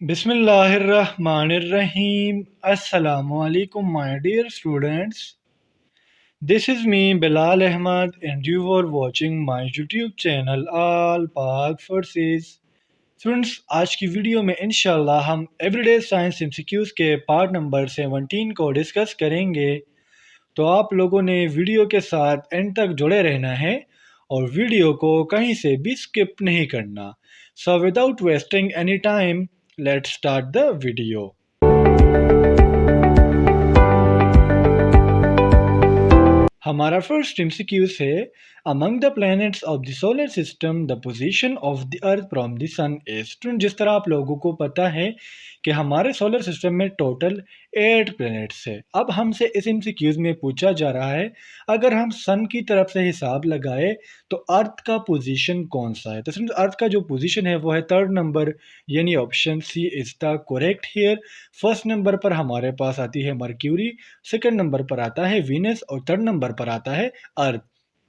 Bismillahirrahmanirrahim. Assalamu alaikum, my dear students. This is me, Bilal Ahmad, and you are watching my YouTube channel All Pak Forces. Students, आज की video में इंशाल्लाह हम everyday science MCQs के part number 17 को discuss करेंगे। तो आप लोगों ने वीडियो के साथ एंड तक जुड़े रहना है और वीडियो को कहीं से भी स्किप नहीं करना। So without wasting any time, let's start the video. हमारा फर्स्ट एमसीक्यूज है, among the planets of the solar system the position of the earth from the sun is. Student, जिस तरह आप लोगों को पता है कि हमारे सोलर सिस्टम में टोटल 8 प्लैनेट्स है। अब हमसे इस एमसीक्यूज में पूछा जा रहा है, अगर हम सन की तरफ से हिसाब लगाए तो अर्थ का पोजीशन कौन सा है। तो स्टूडेंट, अर्थ का जो पोजीशन है वो है 3rd नंबर, यानी option C is the correct here. First number पर हमारे पास आती है मर्क्यूरी, सेकंड नंबर पर आता है वीनस और थर्ड नंबर पर आता है अर्थ।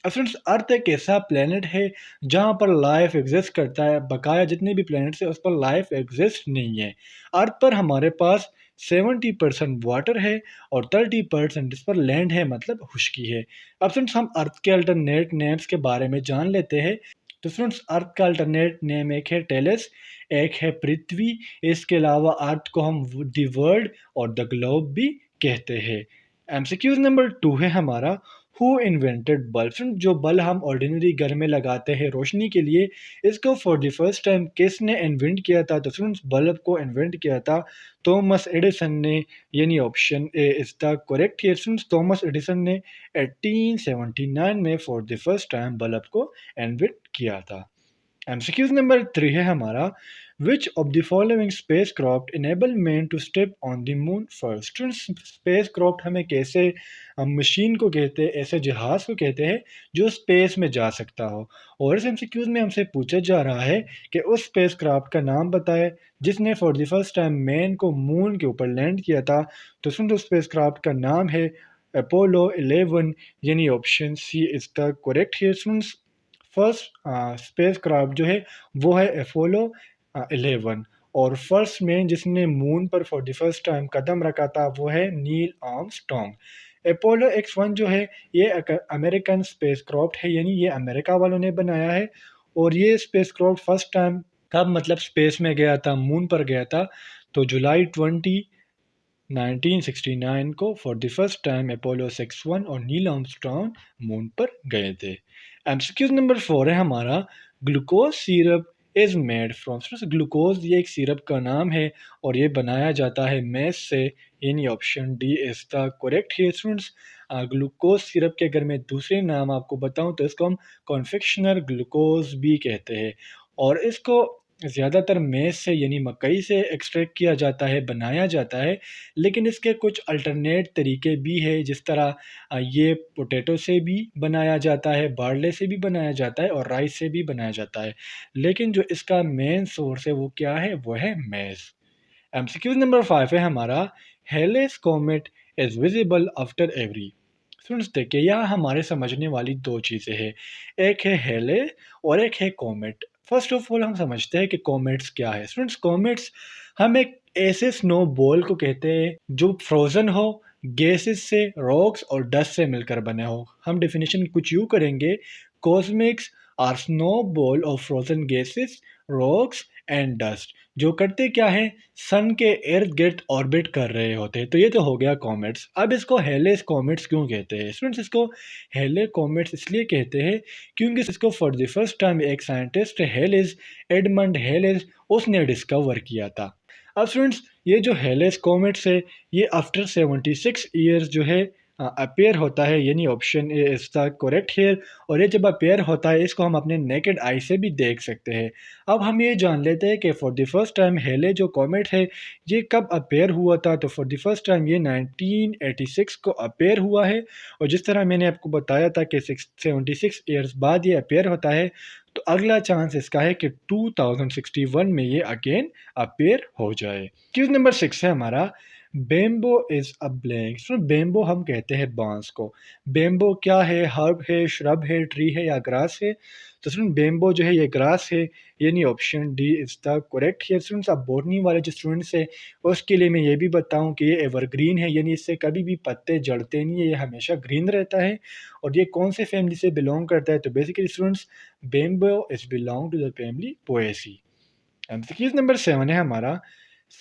अब फ्रेंड्स, अर्थ एक ऐसा प्लेनेट है जहां पर लाइफ एग्जिस्ट करता है, बकाया जितने भी प्लैनेट्स है उस पर लाइफ एग्जिस्ट नहीं है। अर्थ पर हमारे पास 70% वाटर है और 30% इस पर लैंड है, मतलब खुश्की है। अब फ्रेंड्स, हम अर्थ के अल्टरनेट नेम्स के बारे में जान लेते हैं। तो फ्रेंड्स, अर्थ का अल्टरनेट नेम एक है टेलस, एक है पृथ्वी। इसके अलावा अर्थ को हम द वर्ल्ड और द ग्लोब भी कहते हैं। एमसीक्यूज नंबर 2 है हमारा, हु इन्वेंटेड बल्ब। जो बल्ब हम ऑर्डिनरी घर में लगाते हैं रोशनी के लिए, इसको फॉर द फर्स्ट टाइम किसने इन्वेंट किया था। तो फ्रेंड्स, बल्ब को इन्वेंट किया था थॉमस एडिसन ने, यानी option A is the correct here. Friends, Thomas Edison ने 1879 में for the first time bulb को इन्वेंट किया था। एमसीक्यूज नंबर 3 है हमारा, which of the following space craft enable man to step on the moon first. Space craft हमें कैसे machine को कहते हैं, ऐसे जहाज को कहते हैं जो स्पेस में जा सकता हो। और इस एमसीक्यूज में हमसे पूछा जा रहा है कि उस स्पेस क्राफ्ट का नाम बताए जिसने for the first time man को मून के ऊपर लैंड किया था। तो सुन, स्पेस क्राफ्ट का नाम है अपोलो 11, यानी option C is the correct here. First space craft जो है वो है अपोलो 11, और फर्स्ट मैन जिसने मून पर फॉर द फर्स्ट टाइम कदम रखा था वो है नील आर्मस्ट्रॉन्ग। अपोलो X1 जो है ये अमेरिकन स्पेस क्राफ्ट है, यानी ये अमेरिका वालों ने बनाया है। और ये स्पेस क्राफ्ट फर्स्ट टाइम कब मतलब स्पेस में गया था, मून पर गया था, तो जुलाई 1969 को for the first time Apollo 6-1 और नील आर्मस्ट्रॉन्ग मून पर गए थे। एमसीक्यूज नंबर 4 है हमारा, glucose syrup is made from. Glucose ये एक सिरप का नाम है और ये बनाया जाता है मैस से, यानी option D is the correct here. Students, glucose syrup के अगर मैं दूसरे नाम आपको बताऊं तो इसको हम कॉन्फेक्शनर ग्लूकोज भी कहते हैं। और इसको ज़्यादातर मेज़ से यानी मकई से एक्सट्रैक्ट किया जाता है, बनाया जाता है। लेकिन इसके कुछ अल्टरनेट तरीके भी है, जिस तरह ये पोटैटो से भी बनाया जाता है, बार्ले से भी बनाया जाता है और राइस से भी बनाया जाता है। लेकिन जो इसका मेन सोर्स है वो क्या है, वो है मेज़। एमसीक्यूज नंबर 5 है हमारा, Halley's comet is visible after every. Students, देखिए यहाँ हमारे समझने वाली दो चीज़ें हैं, एक है हेले और एक है कॉमेट। फर्स्ट ऑफ ऑल हम समझते हैं कि कॉमेट्स क्या है। स्टूडेंट्स, कॉमेट्स हम एक ऐसे स्नो बॉल को कहते हैं जो फ्रोज़न हो, गैसेस से, रॉक्स और डस्ट से मिलकर बने हो। हम डेफिनेशन कुछ यूँ करेंगे, comets are snow ball of frozen gases, rocks and dust. जो करते क्या है, सन के इर्द गिर्द ऑर्बिट कर रहे होते हैं। तो ये तो हो गया कॉमेट्स। अब इसको हेलेस कॉमेट्स क्यों कहते हैं। स्टूडेंट्स, इसको हेले कॉमेट्स इसलिए कहते हैं क्योंकि इसको फॉर द फर्स्ट टाइम एक साइंटिस्ट हेलेस, एडमंड हेलेस, उसने डिस्कवर किया था। अब स्टूडेंट्स, ये जो हेलेस कॉमेट्स है ये आफ्टर 76 ईयर्स जो है अपेयर होता है, यानी option A is the correct here. और ये जब अपेयर होता है इसको हम अपने नेकेड आई से भी देख सकते हैं। अब हम ये जान लेते हैं कि फॉर द फर्स्ट टाइम हेले जो कॉमेट है ये कब अपेयर हुआ था। तो फॉर द फर्स्ट टाइम ये 1986 को अपेयर हुआ है। और जिस तरह मैंने आपको बताया था कि 76 ईयर्स बाद ये अपेयर होता है, तो अगला चांस इसका है कि 2061 में ये अगेन अपेयर हो जाए। क्यूज नंबर 6 है हमारा, bamboo is a blank. Soon, bamboo हम कहते हैं बांस को। बेम्बो क्या है? हर्ब है, श्रब है, ट्री है या ग्रास है? तो सुन, बेम्बो जो है ये ग्रास है, यानी option D is the correct है। सुन, अब बॉटनी वाले जो स्टूडेंट्स हैं उसके लिए मैं ये भी बताऊं कि ये एवरग्रीन है, यानी इससे कभी भी पत्ते जड़ते नहीं है, ये हमेशा ग्रीन रहता है। और ये कौन से फैमिली से बिलोंग करता है? तो basically students, bamboo is belong to the family Poaceae. MCQs number 7 है हमारा,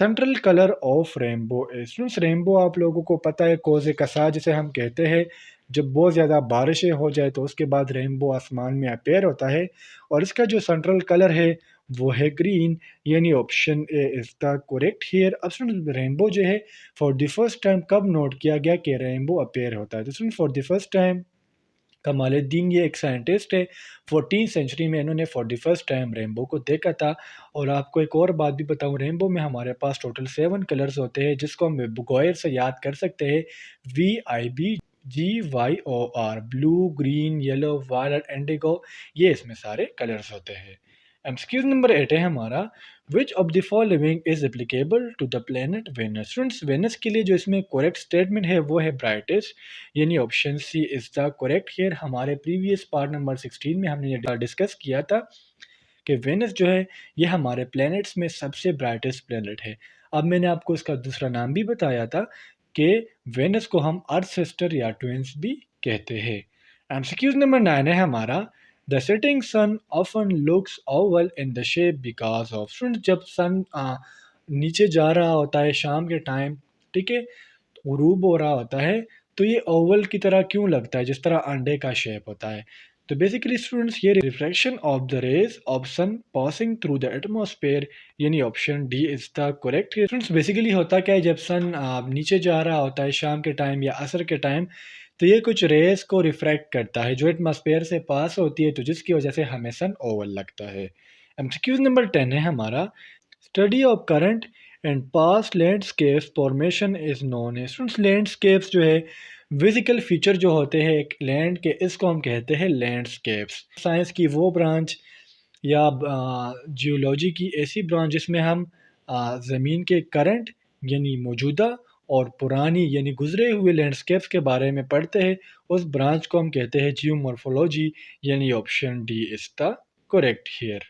central colour of rainbow is. Students, rainbow आप लोगों को पता है कोज़े कसा जिसे हम कहते हैं। जब बहुत ज़्यादा बारिशें हो जाए तो उसके बाद रेनबो आसमान में अपेयर होता है, और इसका जो सेंट्रल कलर है वो है ग्रीन, यानी option A is the correct here. अब स्टूडेंट, रेनबो जो है फॉर द फर्स्ट टाइम कब नोट किया गया कि रेनबो अपेयर होता है? तो student, for the first time Kamaluddin, ये एक साइंटिस्ट है, 14th सेंचुरी में इन्होंने for the first time rainbow को देखा था। और आपको एक और बात भी बताऊं, रेनबो में हमारे पास टोटल 7 कलर्स होते हैं, जिसको हम बुगोयर से याद कर सकते हैं, VIBGYOR, blue, green, yellow, violet, indigo, ये इसमें सारे कलर्स होते हैं। एमसीक्यूज नंबर 8 है हमारा, which of the following is applicable to the planet Venus. Students, Venus के लिए जो इसमें करेक्ट स्टेटमेंट है वो है ब्राइटेस्ट, यानी option C is the correct here. हमारे प्रीवियस पार्ट नंबर 16 में हमने ये डिस्कस किया था कि वेनस जो है ये हमारे प्लैनेट्स में सबसे ब्राइटेस्ट प्लैनेट है। अब मैंने आपको इसका दूसरा नाम भी बताया था कि वेनस को हम अर्थ सिस्टर या ट्विंस भी कहते हैं। एमसीक्यूज नंबर 9 है हमारा, the setting sun often looks oval in the shape because of. Students, जब सन नीचे जा रहा होता है शाम के टाइम, ठीक है, गुरूब हो रहा होता है, तो ये ओवल की तरह क्यों लगता है, जिस तरह अंडे का शेप होता है? तो बेसिकली स्टूडेंट्स, ये reflection of the rays of sun passing through the atmosphere, यानी option D is the correct. Students, basically होता क्या है, जब सन नीचे जा रहा होता है शाम के टाइम या असर के टाइम, तो ये कुछ रेज को रिफ्रैक्ट करता है जो एटमॉस्फेयर से पास होती है, तो जिसकी वजह से हमें सन ओवल लगता है। एमसीक्यूज नंबर 10 है हमारा, study of current and past landscapes formation is known है। स्टूडेंट्स, लैंडस्केप्स जो है फिजिकल फीचर जो होते हैं एक लैंड के, इसको हम कहते हैं लैंडस्केप्स। साइंस की वो ब्रांच या जियोलॉजी की ऐसी ब्रांच जिसमें हम ज़मीन के करंट यानी मौजूदा और पुरानी यानी गुजरे हुए लैंडस्केप्स के बारे में पढ़ते हैं, उस ब्रांच को हम कहते हैं जियोमॉर्फोलॉजी, यानी option D is the correct here.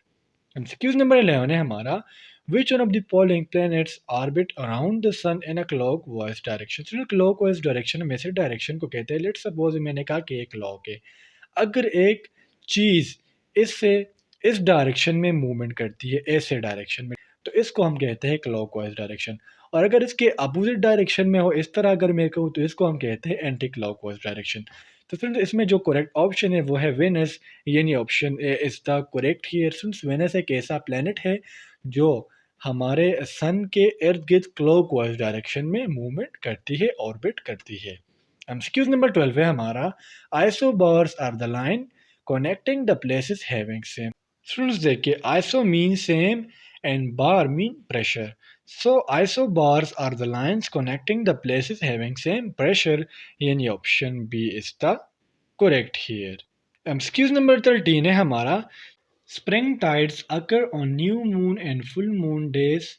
MCQs number 11 है हमारा, which one of the following planets orbit around the sun in a clockwise direction. Clockwise direction में से डायरेक्शन को कहते हैं, लेट्स सपोज मैंने कहा कि एक क्लॉक है, अगर एक चीज़ इससे इस डायरेक्शन में मूवमेंट करती है, ऐसे डायरेक्शन में, तो इसको हम कहते हैं क्लॉकवाइज डायरेक्शन। और अगर इसके अपोजिट डायरेक्शन में हो, इस तरह अगर मैं कहूँ, तो इसको हम कहते हैं एंटी क्लॉकवाइज डायरेक्शन। तो फ्रेंड्स, इसमें जो करेक्ट ऑप्शन है वो है वेनस, यानी option A is the correct here. Friends, Venus एक ऐसा प्लेनेट है जो हमारे सन के इर्द गिर्द क्लॉकवाइज डायरेक्शन में मूवमेंट करती है, ऑर्बिट करती है। एमसीक्यूज नंबर 12 है हमारा, isobars are the line connecting the places having same. Students, देखिए, iso mean same and bar mean pressure. So isobars are the lines connecting the places having same pressure, यानी option B is the correct here. Excuse number 13 है हमारा, spring tides occur on new moon and full moon days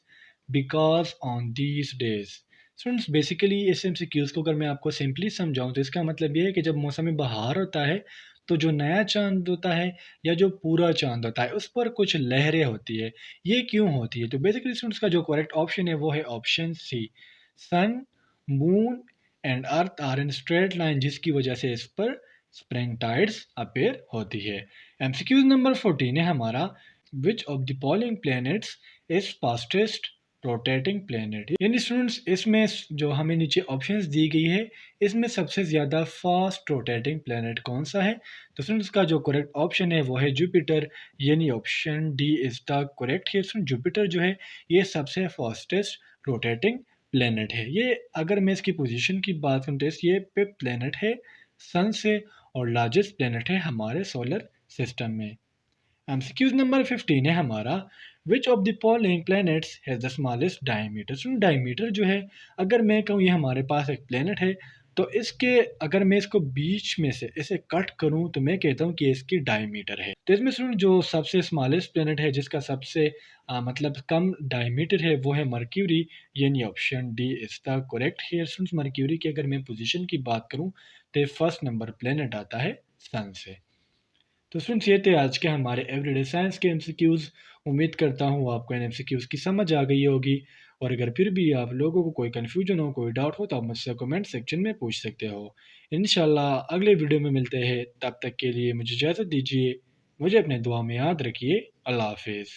because on these days. Students, basically इस MCQs को अगर मैं आपको simply समझाऊं तो इसका मतलब ये है कि जब मौसम बहार होता है तो जो नया चांद होता है या जो पूरा चांद होता है उस पर कुछ लहरें होती है। ये क्यों होती है? तो बेसिकली स्टूडेंट्स का जो करेक्ट ऑप्शन है वो है option C, sun, moon and earth are in straight line, जिसकी वजह से इस पर स्प्रिंग टाइड्स अपेयर होती है। एमसीक्यूज नंबर 14 है हमारा, which of the following planets is fastest rotating planet. यानी स्टूडेंट्स, इसमें जो हमें नीचे ऑप्शंस दी गई है इसमें सबसे ज़्यादा फास्ट रोटेटिंग प्लैनेट कौन सा है? तो स्टूडेंट्स का जो करेक्ट ऑप्शन है वो है जुपिटर, यानी option D is the correct है। जुपिटर जो है ये सबसे फास्टेस्ट रोटेटिंग प्लैनेट है। ये अगर मैं इसकी पोजीशन की बात करूँ तो ये फिफ्थ प्लैनेट है सन से और लार्जेस्ट प्लैनेट है हमारे सोलर सिस्टम में। एमसीक्यूज नंबर 15 है हमारा, which of the following planets has the smallest diameter. Diameter जो है, अगर मैं कहूँ ये हमारे पास एक प्लैनेट है तो इसके अगर मैं इसको बीच में से इसे कट करूँ तो मैं कहता हूँ कि इसकी डायमीटर है। तो इसमें स्टूडेंट जो सबसे स्मॉलेस्ट प्लैनेट है जिसका सबसे मतलब कम डायमीटर है वो है मर्क्यूरी, यानी option D is the correct here students. Mercury की अगर मैं पोज़ीशन की बात करूँ तो फर्स्ट नंबर प्लैनेट आता है सन से। तो स्टूडेंट्स ये थे आज के हमारे एवरीडे साइंस के एमसीक्यूज़। उम्मीद करता हूँ आपको इन एमसीक्यूज़ की समझ आ गई होगी, और अगर फिर भी आप लोगों को कोई कन्फ्यूजन हो, कोई डाउट हो तो आप मुझसे कमेंट सेक्शन में पूछ सकते हो। इंशाल्लाह अगले वीडियो में मिलते हैं, तब तक के लिए मुझे इजाज़त दीजिए। मुझे अपने दुआ में याद रखिए। अल्लाह हाफिज़।